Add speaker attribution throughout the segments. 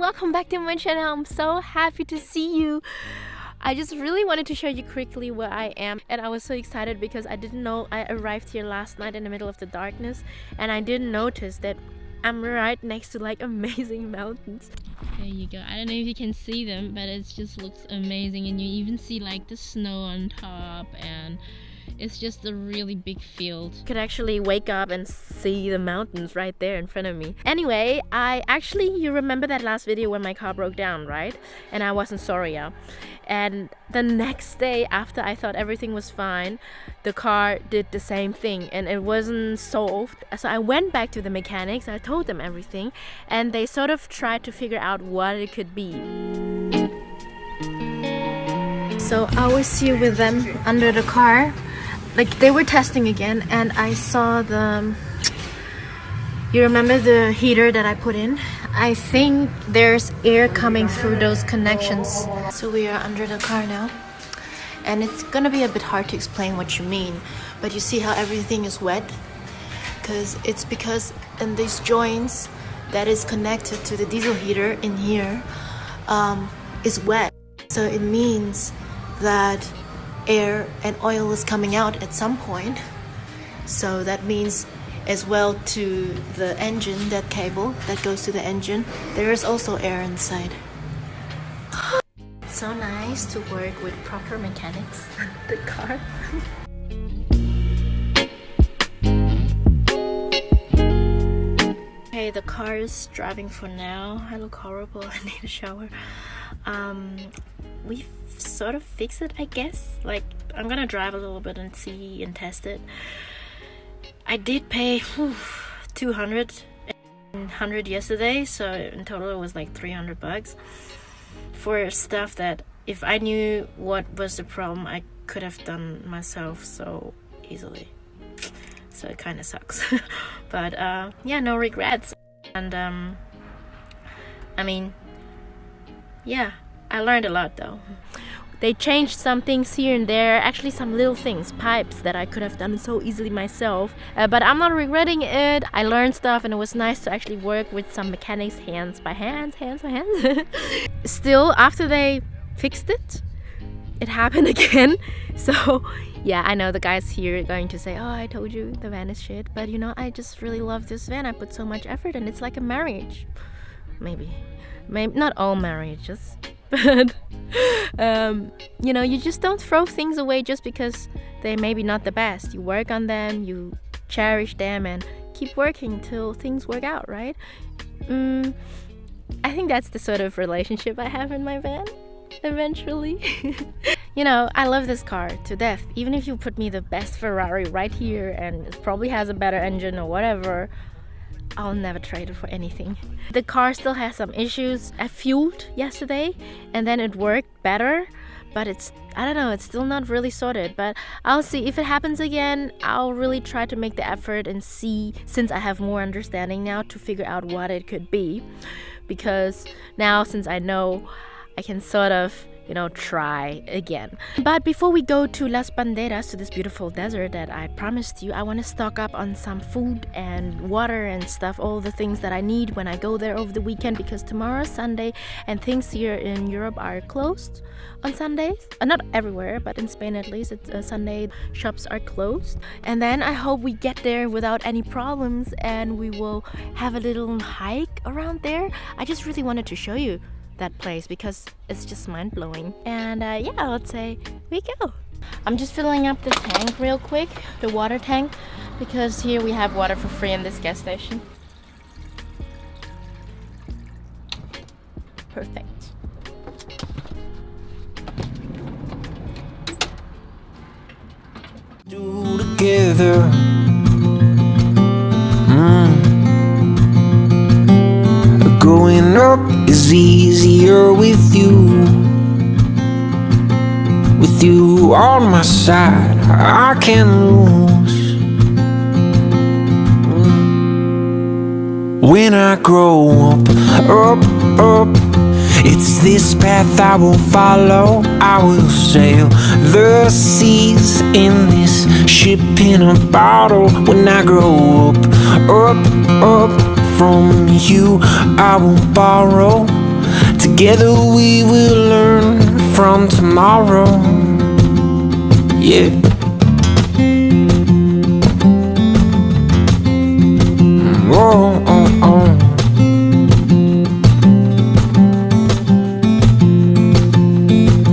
Speaker 1: welcome back to my channel. I'm so happy to see you. I just really wanted to show you quickly where I am, and I was so excited because I didn't know I arrived here last night in the middle of the darkness, and I didn't notice that I'm right next to like amazing mountains. There you go. I don't know if you can see them, but it just looks amazing, and you even see like the snow on top, and it's just a really big field. You could actually wake up and see the mountains right there in front of me. Anyway, you remember that last video when my car broke down, right? And I wasn't sorry, yeah. And the next day, after I thought everything was fine, the car did the same thing and it wasn't solved. So I went back to the mechanics, I told them everything, and they sort of tried to figure out what it could be. So I was here with them under the car. Like, they were testing again, and I saw you remember the heater that I put in? I think there's air coming through those connections. So we are under the car now, and it's gonna be a bit hard to explain what you mean, but you see how everything is wet? Because in these joints that is connected to the diesel heater in here is wet. So it means that air and oil is coming out at some point. So that means as well to the engine, that cable that goes to the engine, there is also air inside. It's so nice to work with proper mechanics. The car. Okay, the car is driving for now. I look horrible. I need a shower. We've sort of fixed it, I guess. Like, I'm gonna drive a little bit and see and test it. I did pay 200 and 100 yesterday, so in total it was like 300 bucks for stuff that if I knew what was the problem, I could have done myself so easily. So it kind of sucks. But yeah, no regrets. And I mean, yeah, I learned a lot though. They changed some things here and there, actually some little things, pipes that I could have done so easily myself, but I'm not regretting it. I learned stuff, and it was nice to actually work with some mechanics hands by hands. Still, after they fixed it, it happened again. So yeah, I know the guys here are going to say, oh, I told you the van is shit, but you know, I just really love this van. I put so much effort, and it's like a marriage. Maybe not all marriages, but you know, you just don't throw things away just because they maybe not the best. You work on them, you cherish them, and keep working till things work out, right? I think that's the sort of relationship I have in my van eventually. You know, I love this car to death. Even if you put me the best Ferrari right here and it probably has a better engine or whatever, I'll never trade it for anything. The car still has some issues. I fueled yesterday and then it worked better, but I don't know, it's still not really sorted. But I'll see. If it happens again, I'll really try to make the effort and see, since I have more understanding now, to figure out what it could be. Because now, since I know, I can sort of, you know, try again. But before we go to Las Banderas, to this beautiful desert that I promised you, I want to stock up on some food and water and stuff, all the things that I need when I go there over the weekend, because tomorrow's Sunday and things here in Europe are closed on Sundays. Not everywhere, but in Spain at least, Sunday shops are closed. And then I hope we get there without any problems and we will have a little hike around there. I just really wanted to show you that place because it's just mind-blowing. And yeah, let's say we go. I'm just filling up the tank real quick, the water tank, because here we have water for free in this gas station. Perfect.
Speaker 2: Do together. Growing up is easier with you. With you on my side, I can lose. When I grow up, it's this path I will follow. I will sail the seas in this ship in a bottle. When I grow up from you, I will borrow Together we will learn from tomorrow. Yeah. Oh, oh, oh.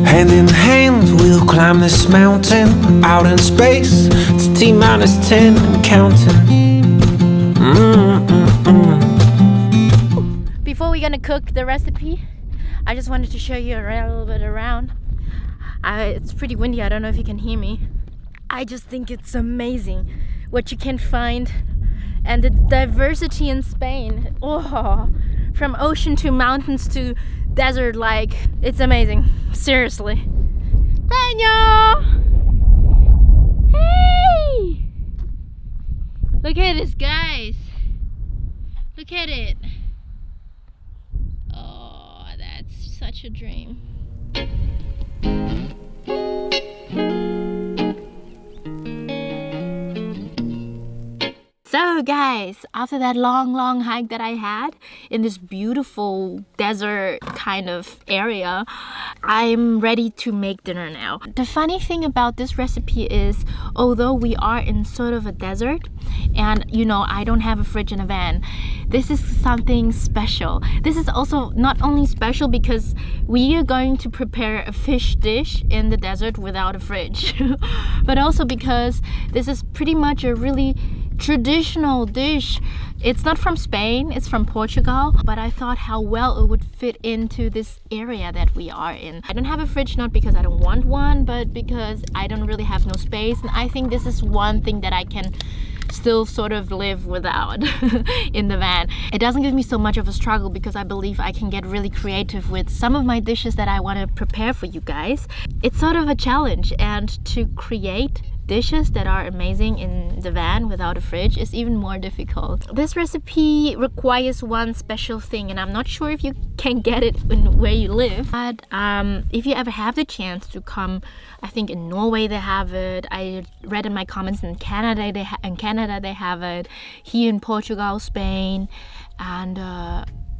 Speaker 2: Hand in hand we'll climb this mountain out in space. It's T-10 and counting.
Speaker 1: Before we're gonna cook the recipe, I just wanted to show you a little bit around. It's pretty windy, I don't know if you can hear me. I just think it's amazing what you can find and the diversity in Spain. Oh, from ocean to mountains to desert, like, it's amazing, seriously. Daniel! Hey! Look at this, guys. Look at it. Oh, that's such a dream. So guys, after that long hike that I had in this beautiful desert kind of area, I'm ready to make dinner now. The funny thing about this recipe is, although we are in sort of a desert and you know, I don't have a fridge in a van, this is something special. This is also not only special because we are going to prepare a fish dish in the desert without a fridge, but also because this is pretty much a really traditional dish. It's not from Spain, it's from Portugal, but I thought how well it would fit into this area that we are in. I don't have a fridge, not because I don't want one, but because I don't really have no space, and I think this is one thing that I can still sort of live without in the van. It doesn't give me so much of a struggle because I believe I can get really creative with some of my dishes that I want to prepare for you guys. It's sort of a challenge, and to create dishes that are amazing in the van without a fridge is even more difficult. This recipe requires one special thing, and I'm not sure if you can get it in where you live, but if you ever have the chance to come, I think in Norway they have it. I read in my comments in Canada they have it. Here in Portugal, Spain, and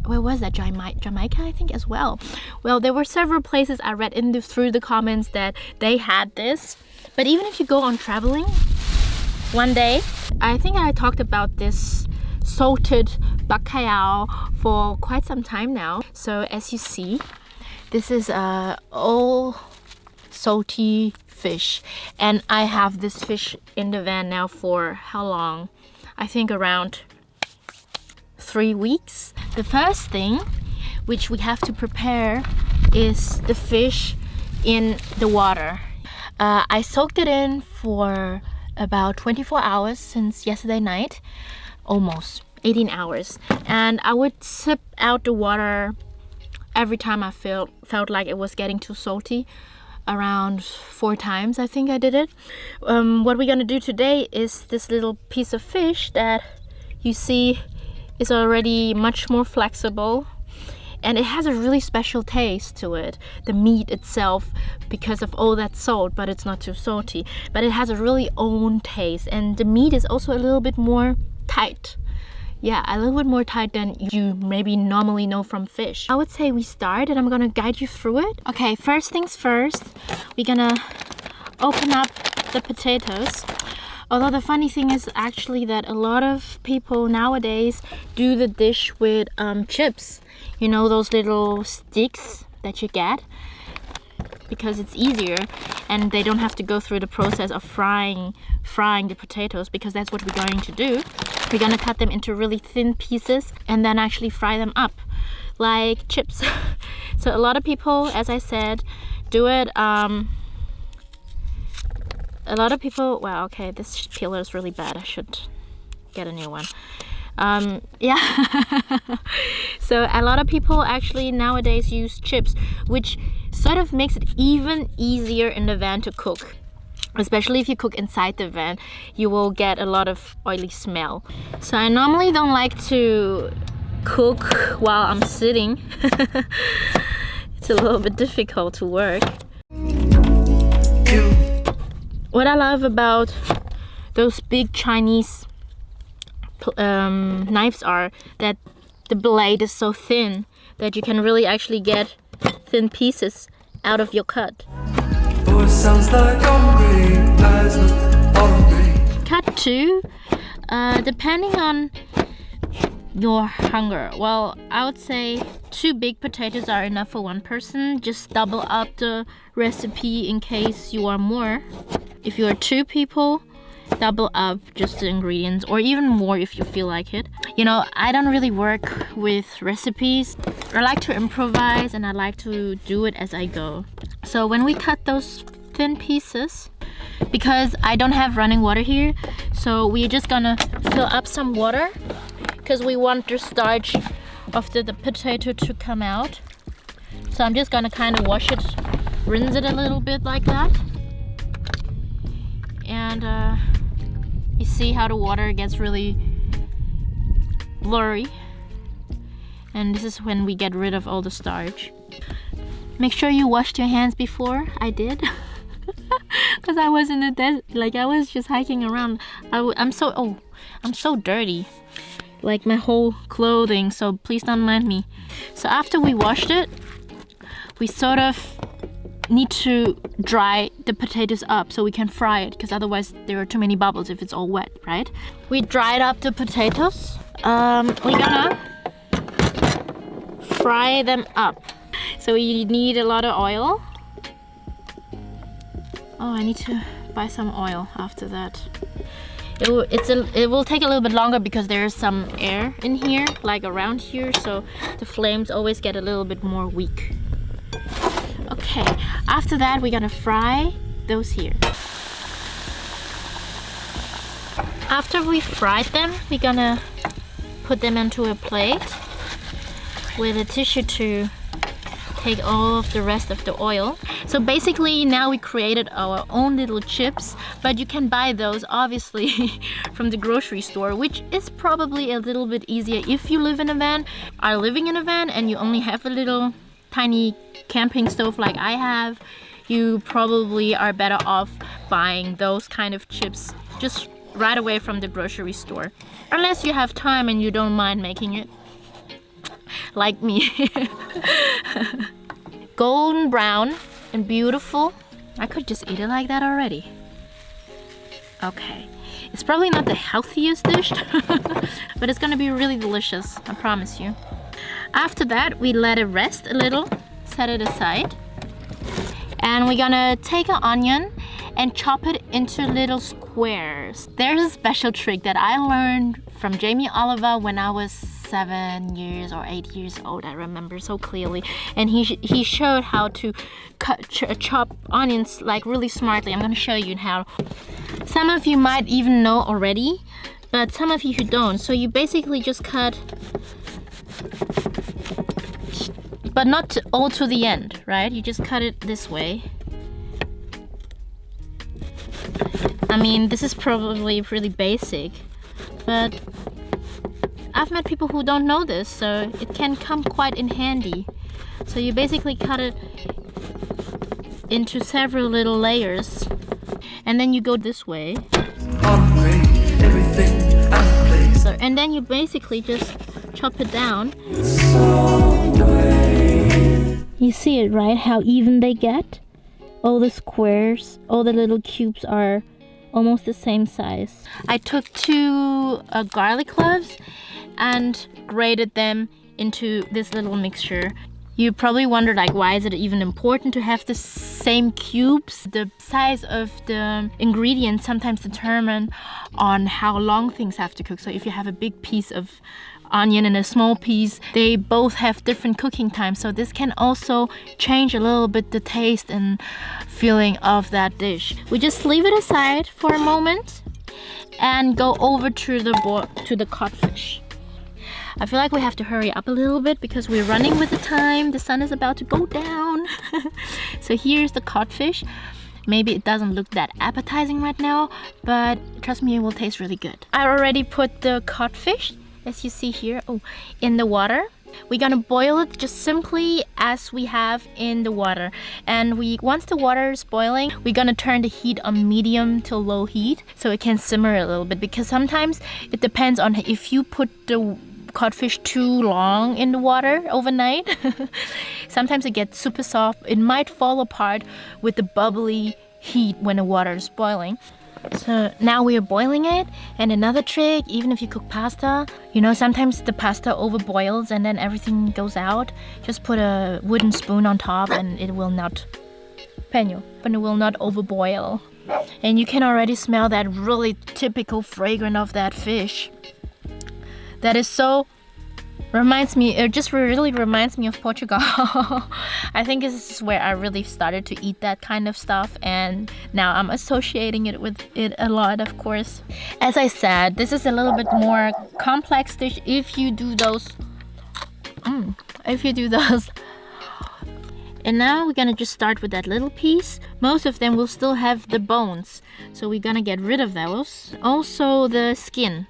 Speaker 1: where was that? Jamaica, I think, as well. Well, there were several places I read through the comments that they had this. But even if you go on traveling one day, I think I talked about this salted bacalhau for quite some time now. So as you see, this is all salty fish, and I have this fish in the van now for how long? I think around 3 weeks. The first thing which we have to prepare is the fish in the water. I soaked it in for about 24 hours since yesterday night, almost 18 hours, and I would sip out the water every time I felt like it was getting too salty. Around 4 times I think I did it. What we're gonna do today is this little piece of fish that you see is already much more flexible, and it has a really special taste to it. The meat itself, because of all that salt, but it's not too salty, but it has a really own taste, and the meat is also a little bit more tight. Yeah, a little bit more tight than you maybe normally know from fish. I would say we start, and I'm gonna guide you through it. Okay, first things first, we're gonna open up the potatoes. Although the funny thing is actually that a lot of people nowadays do the dish with chips. You know, those little sticks that you get, because it's easier and they don't have to go through the process of frying the potatoes, because that's what we're going to do. We're gonna cut them into really thin pieces and then actually fry them up like chips. So a lot of people, as I said, do it. A lot of people, well, okay, this peeler is really bad. I should get a new one. Yeah. So a lot of people actually nowadays use chips, which sort of makes it even easier in the van to cook. Especially if you cook inside the van, you will get a lot of oily smell. So I normally don't like to cook while I'm sitting. It's a little bit difficult to work. What I love about those big Chinese knives are that the blade is so thin, that you can really actually get thin pieces out of your cut.
Speaker 3: Oh, it sounds like hungry as the hungry.
Speaker 1: Cut 2, depending on your hunger. Well, I would say 2 big potatoes are enough for 1 person. Just double up the recipe in case you are more. If you are 2 people, double up just the ingredients, or even more if you feel like it. You know, I don't really work with recipes. I like to improvise and I like to do it as I go. So when we cut those thin pieces, because I don't have running water here, so we're just gonna fill up some water because we want the starch of the potato to come out. So I'm just gonna kind of wash it, rinse it a little bit like that. And you see how the water gets really blurry, and this is when we get rid of all the starch. Make sure you washed your hands before. I did. Because I was in the desert, like I was just hiking around. I'm so dirty, like my whole clothing, so please don't mind me. So after we washed it, we sort of need to dry the potatoes up so we can fry it, because otherwise there are too many bubbles if it's all wet, right? We dried up the potatoes. We're gonna fry them up. So you need a lot of oil. Oh, I need to buy some oil after that. It will take a little bit longer because there's some air in here, like around here, so the flames always get a little bit more weak. Okay, after that we're gonna fry those here. After we fried them, we're gonna put them into a plate with a tissue to take all of the rest of the oil. So basically now we created our own little chips, but you can buy those obviously from the grocery store, which is probably a little bit easier if you live in a van, are living in a van, and you only have a little tiny camping stove like I have. You probably are better off buying those kind of chips just right away from the grocery store, unless you have time and you don't mind making it like me. Golden brown and beautiful. I could just eat it like that already. Okay, it's probably not the healthiest dish but it's gonna be really delicious, I promise you. After that, we let it rest a little, set it aside, and we're gonna take an onion and chop it into little squares. There's a special trick that I learned from Jamie Oliver when I was 7 years or 8 years old. I remember so clearly, and he showed how to chop onions like really smartly. I'm gonna show you how. Some of you might even know already, but some of you who don't. So you basically just cut, but not all to the end, right? You just cut it this way. I mean, this is probably really basic, but I've met people who don't know this, so it can come quite in handy. So you basically cut it into several little layers, and then you go this way. So, and then you basically just chop it down. You see it, right? How even they get? All the squares, all the little cubes are almost the same size. I took 2 garlic cloves and grated them into this little mixture. You probably wonder, like, why is it even important to have the same cubes? The size of the ingredients sometimes determine on how long things have to cook. So if you have a big piece of onion and a small piece, they both have different cooking times. So this can also change a little bit the taste and feeling of that dish. We just leave it aside for a moment and go over to the codfish. I feel like we have to hurry up a little bit because we're running with the time. The sun is about to go down. So here's the codfish. Maybe it doesn't look that appetizing right now, but trust me, it will taste really good. I already put the codfish, as you see here, in the water. We're gonna boil it just simply as we have in the water. And once the water is boiling, we're gonna turn the heat on medium to low heat so it can simmer a little bit, because sometimes it depends on if you put the codfish too long in the water overnight. Sometimes it gets super soft. It might fall apart with the bubbly heat when the water is boiling. So now we are boiling it. And another trick, even if you cook pasta, you know, sometimes the pasta overboils and then everything goes out. Just put a wooden spoon on top and it will not overboil. And you can already smell that really typical fragrance of that fish. That is so really reminds me of Portugal. I think this is where I really started to eat that kind of stuff, and now I'm associating it with it a lot, of course. As I said, this is a little bit more complex dish if you do those. And now we're gonna just start with that little piece. Most of them will still have the bones, so we're gonna get rid of those. Also the skin.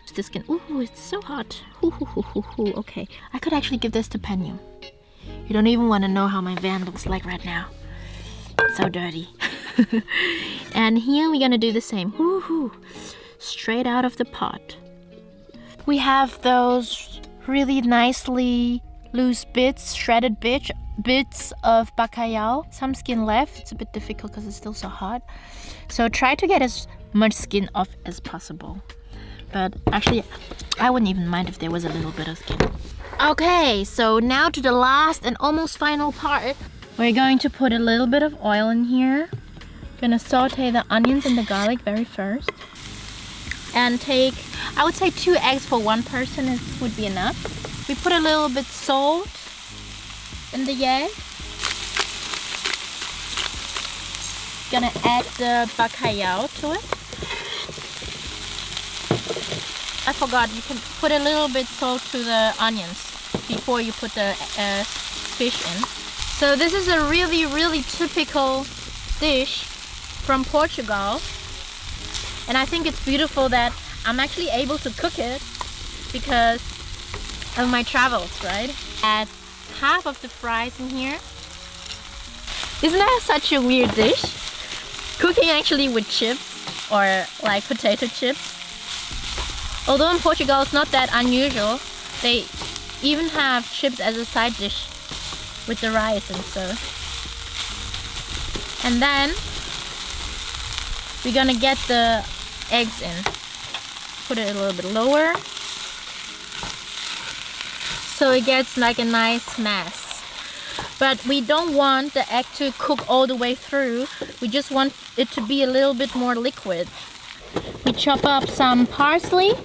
Speaker 1: Ooh, it's so hot. Okay, I could actually give this to Penny. You don't even want to know how my van looks like right now. It's so dirty. And here we're gonna do the same. Straight out of the pot. We have those really nicely loose bits, shredded bits of bacalhau. Some skin left. It's a bit difficult because it's still so hot. So try to get as much skin off as possible. But actually, I wouldn't even mind if there was a little bit of skin. Okay, so now to the last and almost final part. We're going to put a little bit of oil in here. Gonna saute the onions and the garlic very first. And take, I would say 2 eggs for one person would be enough. We put a little bit salt in the egg. Gonna add the bacalhau to it. I forgot, you can put a little bit salt to the onions before you put the fish in. So this is a really, really typical dish from Portugal. And I think it's beautiful that I'm actually able to cook it because of my travels, right? Add half of the fries in here. Isn't that such a weird dish? Cooking actually with chips or like potato chips. Although in Portugal it's not that unusual, they even have chips as a side dish with the rice and so. And then we're gonna get the eggs in. Put it a little bit lower so it gets like a nice mess. But we don't want the egg to cook all the way through. We just want it to be a little bit more liquid. We chop up some parsley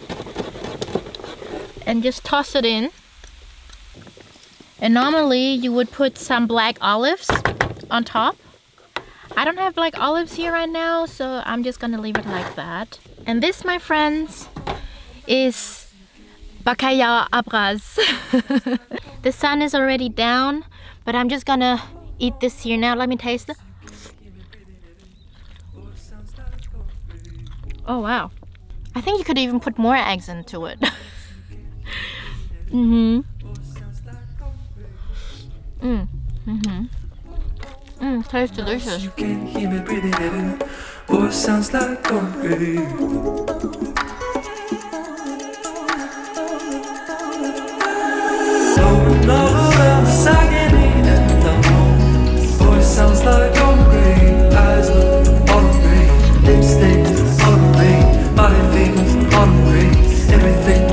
Speaker 1: and just toss it in. And normally you would put some black olives on top. I don't have black olives here right now, so I'm just gonna leave it like that. And this, my friends, is bacalhau à brás. The sun is already down, but I'm just gonna eat this here now. Let me taste it. Oh wow. I think you could even put more eggs into it. Tastes delicious.
Speaker 3: You can hear me breathing in it. Oh, it sounds like concrete. Oh, it sounds like concrete. Eyes look on me. Lipstick on me. Body feels on me. Everything